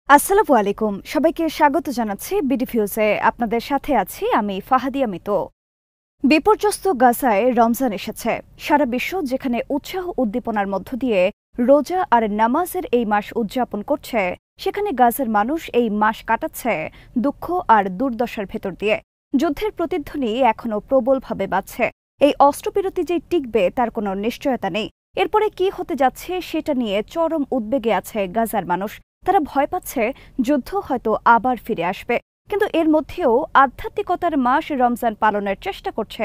আসসালামু আলাইকুম সবাইকে স্বাগত জানাচ্ছি বিডিফিউজে আপনাদের সাথে আছি আমি ফাহাদিয়া মিতু। বিপর্যস্ত গাজায় রমজান এসেছে। সারা বিশ্ব যেখানে উৎসাহ উদ্দীপনার মধ্য দিয়ে রোজা আর নামাজের এই মাস উদযাপন করছে, সেখানে গাজার মানুষ এই মাস কাটাচ্ছে দুঃখ আর দুর্দশার ভেতর দিয়ে। যুদ্ধের প্রতিধ্বনি এখনও প্রবলভাবে বাজছে। এই অস্ত্রবিরতি যে টিকবে তার কোনো নিশ্চয়তা নেই। এরপরে কি হতে যাচ্ছে সেটা নিয়ে চরম উদ্বেগে আছে গাজার মানুষ। তারা ভয় পাচ্ছে যুদ্ধ হয়তো আবার ফিরে আসবে। কিন্তু এর মধ্যেও আধ্যাত্মিকতার মাস রমজান পালনের চেষ্টা করছে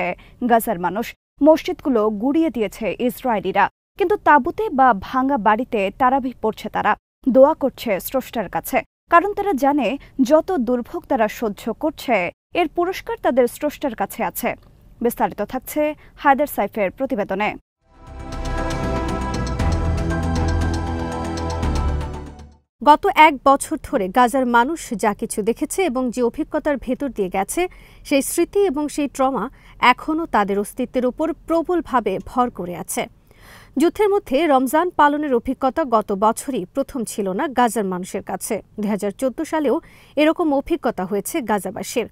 গাজার মানুষ। মসজিদগুলো গুড়িয়ে দিয়েছে ইসরায়েলিরা, কিন্তু তাঁবুতে বা ভাঙা বাড়িতে তারাবিহ পড়ছে তারা, দোয়া করছে স্রষ্টার কাছে। কারণ তারা জানে যত দুর্ভোগ তারা সহ্য করছে এর পুরস্কার তাদের স্রষ্টার কাছে আছে। বিস্তারিত থাকছে হায়দার সাইফের প্রতিবেদনে। গত এক বছর ধরে গাজার মানুষ যা কিছু দেখেছে এবং যে অভিজ্ঞতার ভেতর দিয়ে গেছে, সেই স্মৃতি এবং সেই ট্রমা এখনও তাদের অস্তিত্বের উপর প্রবলভাবে ভর করে আছে। যুদ্ধের মধ্যে রমজান পালনের অভিজ্ঞতা গত বছরই প্রথম ছিল না গাজার মানুষের কাছে। 2014 সালেও এরকম অভিজ্ঞতা হয়েছে গাজাবাসীর।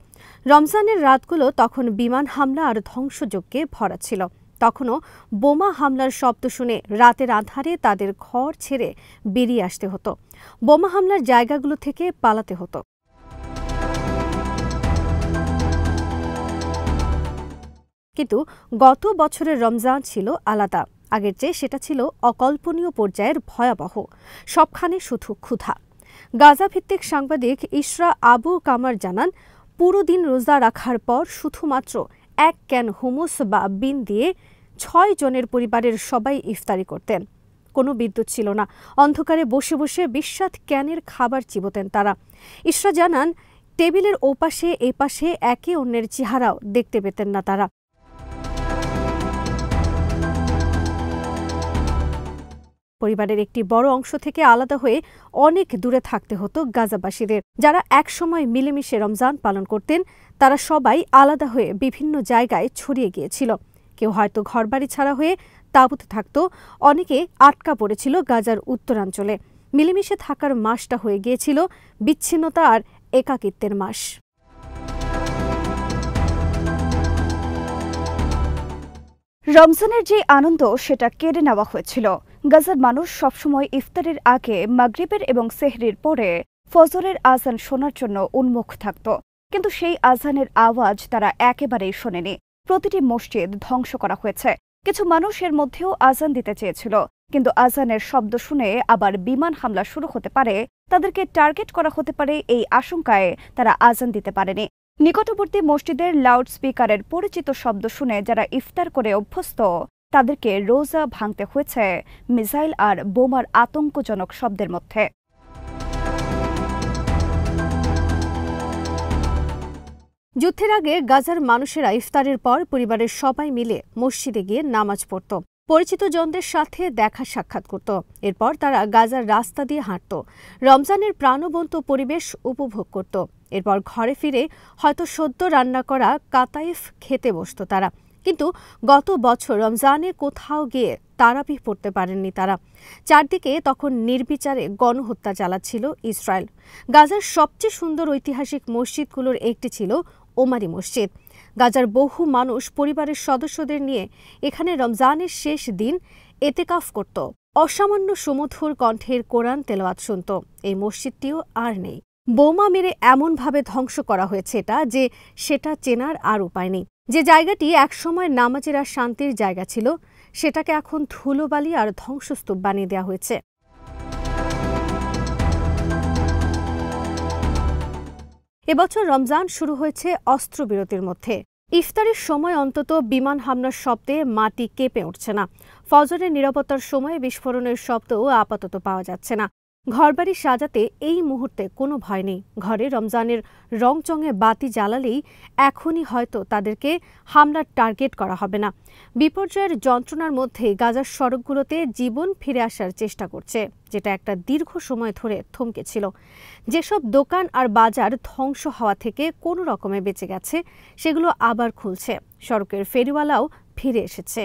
রমজানের রাতগুলো তখন বিমান হামলা আর ধ্বংসযজ্ঞে ভরা ছিল। তখনও বোমা হামলার শব্দ শুনে রাতের আঁধারে তাদের ঘর ছেড়ে বেরিয়ে আসতে হতো, বোমা হামলার জায়গাগুলো থেকে পালাতে হতো। কিন্তু গত বছরের রমজান ছিল আলাদা। আগের চেয়ে সেটা ছিল অকল্পনীয় পর্যায়ের ভয়াবহ। সবখানে শুধু ক্ষুধা। গাজা ভিত্তিক সাংবাদিক ইশরা আবু কামার জানান, পুরো দিন রোজা রাখার পর শুধুমাত্র এক ক্যান হুমুস বা বিন দিয়ে 6 জনের পরিবারের সবাই ইফতারি করতেন। কোনো বিদ্যুৎ ছিল না। অন্ধকারে বসে বসে বিস্বাদ ক্যানের খাবার চিবোতেন তারা। ইশরা জানান, টেবিলের ওপাশে এপাশে একে অন্যের চেহারাও দেখতে পেতেন না তারা। পরিবারের একটি বড় অংশ থেকে আলাদা হয়ে অনেক দূরে থাকতে হতো গাজাবাসীদের। যারা একসময় মিলেমিশে রমজান পালন করতেন, তারা সবাই আলাদা হয়ে বিভিন্ন জায়গায় ছড়িয়ে গিয়েছিল। কেউ হয়তো ঘরবাড়ি ছাড়া হয়ে তাঁবুতে থাকত, অনেকে আটকা পড়েছিল গাজার উত্তরাঞ্চলে। মিলেমিশে থাকার মাসটা হয়ে গিয়েছিল বিচ্ছিন্নতা আর একাকিত্বের মাস। রমজানের যে আনন্দ সেটা কেড়ে নেওয়া হয়েছিল। গাজার মানুষ সবসময় ইফতারের আগে মাগরিবের এবং সেহরির পরে ফজরের আজান শোনার জন্য উন্মুখ থাকত, কিন্তু সেই আজানের আওয়াজ তারা একেবারেই শোনেনি। প্রতিটি মসজিদ ধ্বংস করা হয়েছে। কিছু মানুষ এর মধ্যেও আজান দিতে চেয়েছিল, কিন্তু আজানের শব্দ শুনে আবার বিমান হামলা শুরু হতে পারে, তাদেরকে টার্গেট করা হতে পারে এই আশঙ্কায় তারা আজান দিতে পারেনি। নিকটবর্তী মসজিদের লাউড স্পিকারের পরিচিত শব্দ শুনে যারা ইফতার করে অভ্যস্ত, তাদেরকে রোজা ভাঙতে হয়েছে মিসাইল আর বোমার আতঙ্কজনক শব্দের মধ্যে। যুদ্ধের আগে গাজার মানুষেরা ইফতারের পর পরিবারের সবাই মিলে মসজিদে গিয়ে নামাজ পড়ত, পরিচিত জনদের সাথে দেখা সাক্ষাৎ করত। এরপর তারা গাজার রাস্তা দিয়ে হাঁটত, রমজানের প্রাণবন্ত পরিবেশ উপভোগ করত। এরপর ঘরে ফিরে হয়তো সদ্য রান্না করা কাতাইফ খেতে বসত তারা। কিন্তু গত বছর রমজানে কোথাও গিয়ে তারাবিহ পড়তে পারেননি তারা। চারদিকে তখন নির্বিচারে গণহত্যা চালাচ্ছিল ইসরায়েল। গাজার সবচেয়ে সুন্দর ঐতিহাসিক মসজিদগুলোর একটি ছিল ওমারি মসজিদ। গাজার বহু মানুষ পরিবারের সদস্যদের নিয়ে এখানে রমজানের শেষ দিন এতেকাফ করত, অসামান্য সুমধুর কণ্ঠের কোরআন তেলাওয়াত শুনত। এই মসজিদটিও আর নেই। বোমা মেরে এমনভাবে ধ্বংস করা হয়েছে এটা যে সেটা চেনার আর উপায় নেই। যে জায়গাটি একসময় নামাজের আর শান্তির জায়গা ছিল, সেটাকে এখন ধুলোবালি আর ধ্বংসস্তূপ বানিয়ে দেওয়া হয়েছে। এবছর রমজান শুরু হয়েছে অস্ত্রবিরতির মধ্যে। ইফতারের সময় অন্তত বিমান হামলার শব্দে মাটি কেঁপে উঠছে না। ফজরের নিরাপত্তার সময় বিস্ফোরণের শব্দও আপাতত পাওয়া যাচ্ছে না। ঘরবাড়ি সাজাতে এই মুহূর্তে কোনো ভয় নেই। ঘরে রমজানের রংচঙে বাতি জ্বালালেই এখনই হয়তো তাদেরকে হামলার টার্গেট করা হবে না। বিপর্যয়ের যন্ত্রণার মধ্যে গাজার সড়কগুলোতে জীবন ফিরে আসার চেষ্টা করছে, যেটা একটা দীর্ঘ সময় ধরে থমকে ছিল। যেসব দোকান আর বাজার ধ্বংস হওয়া থেকে কোনো রকমে বেঁচে গেছে, সেগুলো আবার খুলছে। সড়কের ফেরিওয়ালাও ফিরে এসেছে।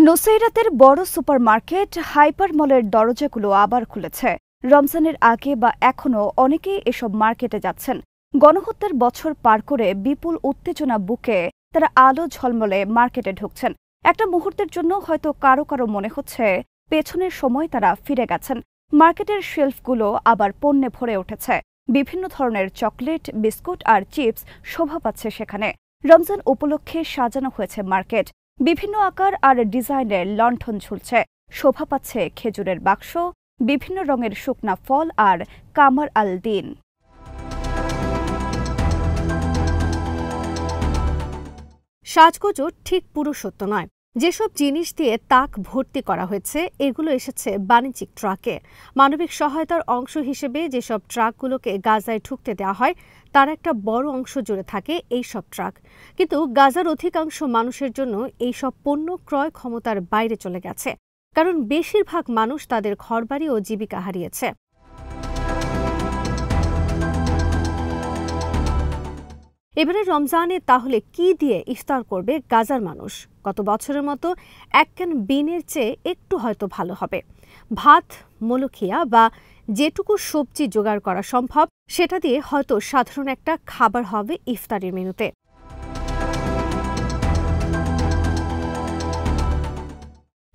নুসাইরাতের বড় সুপারমার্কেট হাইপার মলের দরজাগুলো আবার খুলেছে। রমজানের আগে বা এখনও অনেকেই এসব মার্কেটে যাচ্ছেন। গণহত্যার বছর পার করে বিপুল উত্তেজনা বুকে তারা আলো ঝলমলে মার্কেটে ঢুকছেন। একটা মুহূর্তের জন্য হয়তো কারো কারো মনে হচ্ছে পেছনের সময় তারা ফিরে গেছেন। মার্কেটের শেলফগুলো আবার পণ্যে ভরে উঠেছে। বিভিন্ন ধরনের চকলেট, বিস্কুট আর চিপস শোভা পাচ্ছে সেখানে। রমজান উপলক্ষে সাজানো হয়েছে মার্কেট। বিভিন্ন আকার আর ডিজাইনের লণ্ঠন ঝুলছে। শোভা পাচ্ছে খেজুরের বাক্স, বিভিন্ন রঙের শুকনা ফল আর কামার আল দিন। সাজগোজও ঠিক পুরো সত্য নয়। যেসব জিনিস দিয়ে তাক ভর্তি করা হয়েছে এগুলো এসেছে বাণিজ্যিক ট্রাকে। মানবিক সহায়তার অংশ হিসেবে যেসব ট্রাকগুলোকে গাজায় ঢুকতে দেওয়া হয় তার একটা বড় অংশ জুড়ে থাকে এইসব ট্রাক। কিন্তু গাজার অধিকাংশ মানুষের জন্য এইসব পণ্য ক্রয় ক্ষমতার বাইরে চলে গেছে, কারণ বেশিরভাগ মানুষ তাদের ঘরবাড়ি ও জীবিকা হারিয়েছে। এবারে রমজানে তাহলে কি দিয়ে ইফতার করবে গাজার মানুষ? গত বছরের মতো এক ক্যান বিনের চেয়ে একটু হয়তো ভালো হবে। ভাত, মলখিয়া বা যেটুকু সবজি জোগাড় করা সম্ভব সেটা দিয়ে হয়তো সাধারণ একটা খাবার হবে ইফতারের মেনুতে।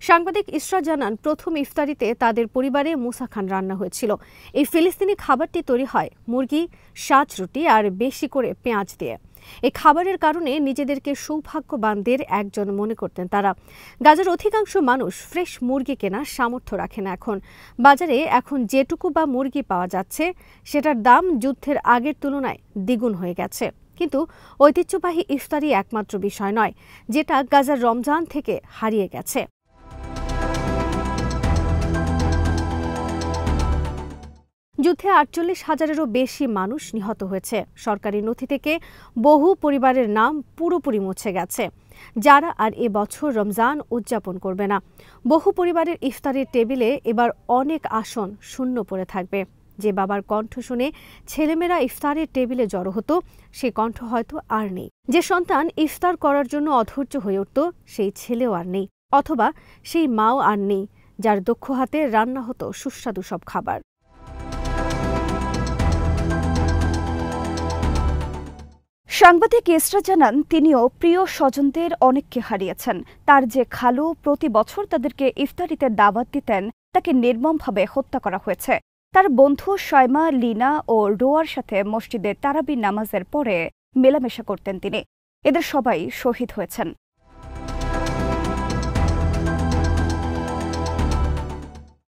সাংবাদিক ইসরা জানান, প্রথম ইফতারিতে তাদের পরিবারে মুসা খান রান্না হয়েছিল। এই ফিলিস্তিনি খাবারটি তৈরি হয় মুরগি, সাজ রুটি আর বেশি করে পেঁয়াজ দিয়ে। এই খাবারের কারণে নিজেদেরকে সৌভাগ্যবানদের একজন মনে করতেন তারা। গাজার অধিকাংশ মানুষ ফ্রেশ মুরগি কেনার সামর্থ্য রাখে না এখন। বাজারে এখন যেটুকু বা মুরগি পাওয়া যাচ্ছে সেটার দাম যুদ্ধের আগের তুলনায় দ্বিগুণ হয়ে গেছে। কিন্তু ঐতিহ্যবাহী ইফতারি একমাত্র বিষয় নয় যেটা গাজার রমজান থেকে হারিয়ে গেছে। যুদ্ধে ৪৮,০০০-এরও বেশি মানুষ নিহত হয়েছে। সরকারি নথি থেকে বহু পরিবারের নাম পুরোপুরি মুছে গেছে, যারা আর এবছর রমজান উদযাপন করবে না। বহু পরিবারের ইফতারের টেবিলে এবার অনেক আসন শূন্য পড়ে থাকবে। যে বাবার কণ্ঠ শুনে ছেলেমেয়েরা ইফতারের টেবিলে জড়ো হতো, সে কণ্ঠ হয়তো আর নেই। যে সন্তান ইফতার করার জন্য অধৈর্য হয়ে উঠত, সেই ছেলেও আর নেই, অথবা সেই মাও আর নেই যার দক্ষ হাতে রান্না হতো সুস্বাদু সব খাবার। সাংবাদিক ইসরা জানান, তিনিও প্রিয় স্বজনদের অনেককে হারিয়েছেন। তার যে খালু প্রতি বছর তাদেরকে ইফতারিতে দাওয়াত দিতেন, তাকে নির্মমভাবে হত্যা করা হয়েছে। তার বন্ধু শয়মা, লিনা ও রোয়ার সাথে মসজিদে তারাবি নামাজের পরে মেলামেশা করতেন তিনি। এদের সবাই শহীদ হয়েছেন।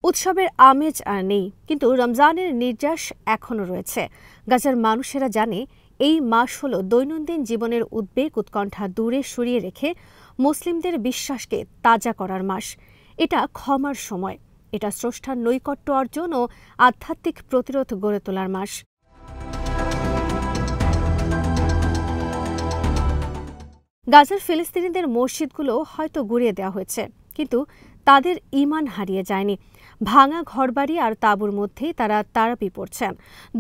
উৎসবের আমেজ আর নেই, কিন্তু রমজানের নির্যাস এখনও রয়েছে। গাজার মানুষেরা জানে এই মাস হলো দৈনন্দিন জীবনের উদ্বেগ উৎকণ্ঠা দূরে সরিয়ে রেখে মুসলিমদের বিশ্বাসকে তাজা করার মাস। এটা ক্ষমার সময়, এটা স্রষ্টার নৈকট্য অর্জন ও আধ্যাত্মিক প্রতিরোধ গড়ে তোলার মাস। গাজার ফিলিস্তিনিদের মসজিদগুলো হয়তো গুঁড়িয়ে দেওয়া হয়েছে, কিন্তু তাদের ঈমান হারিয়ে যায়নি। ভাঙা ঘরবাড়ি আর তাঁবুর মধ্যেই তারা তারাবি পড়ছেন।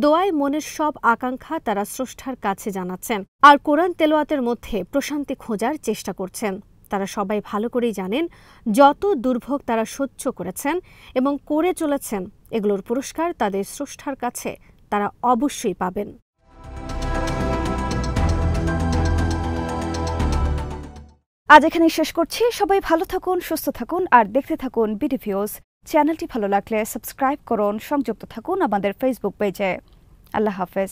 দোয়ায় মনের সব আকাঙ্ক্ষা তারা স্রষ্টার কাছে জানাচ্ছেন, আর কোরআন তেলাওয়াতের মধ্যে প্রশান্তি খোঁজার চেষ্টা করছেন। তারা সবাই ভালো করেই জানেন, যত দুর্ভোগ তারা সহ্য করেছেন এবং করে চলেছেন, এগুলোর পুরস্কার তাদের স্রষ্টার কাছে তারা অবশ্যই পাবেন। আজ এখানে শেষ করছি। সবাই ভালো থাকুন, সুস্থ থাকুন আর দেখতে থাকুন বিডিভিউজ। চ্যানেলটি ভালো লাগলে সাবস্ক্রাইব করুন, সংযুক্ত থাকুন আমাদের ফেসবুক পেজে। আল্লাহ হাফেজ।